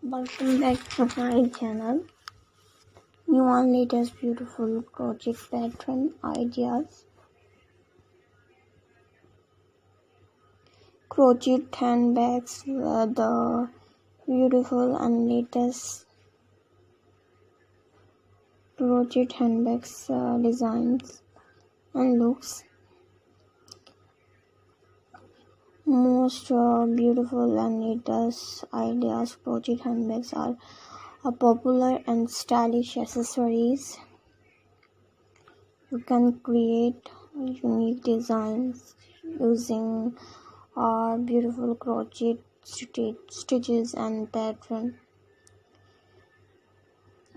Welcome back to my channel. New and latest beautiful crochet pattern ideas. Crochet handbags were the beautiful and latest crochet handbags designs and looks. Most beautiful and latest ideas crochet handbags are popular and stylish accessories. You can create unique designs using beautiful crochet stitches and pattern.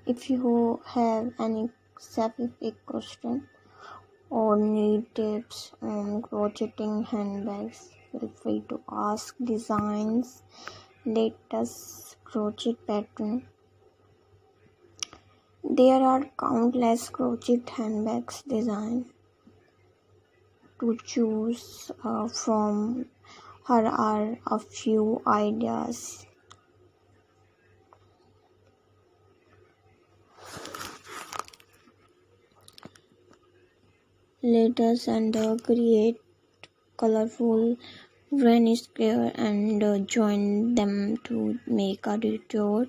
If you have any specific question or need tips on crocheting handbags, feel free to ask. Designs latest crochet pattern. There are countless crochet handbags design to choose from. Here are a few ideas. Let us create colorful granny square and join them to make a retro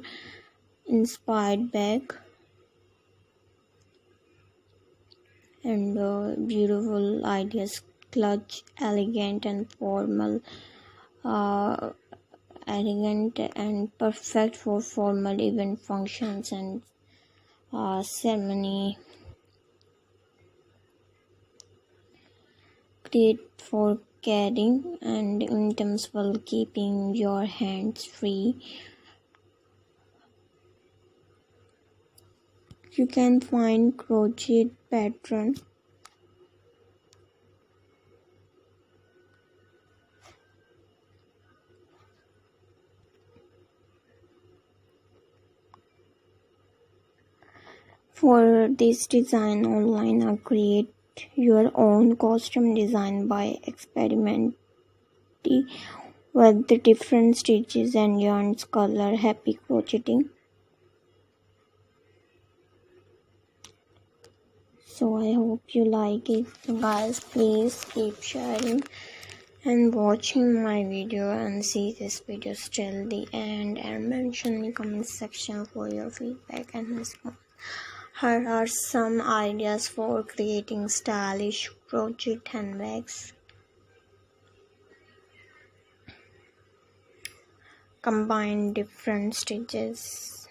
inspired bag and beautiful ideas. Clutch, elegant and formal, elegant and perfect for formal event functions and ceremony. Great for carrying and items while keeping your hands free. You can find crochet pattern for this design online or create your own costume design by experimenting with the different stitches and yarns color. Happy crocheting. So I hope you like it, guys. Please keep sharing and watching my video and see this video till the end and mention me comment section for your feedback and response. Here are some ideas for creating stylish crochet handbags. Combine different stitches.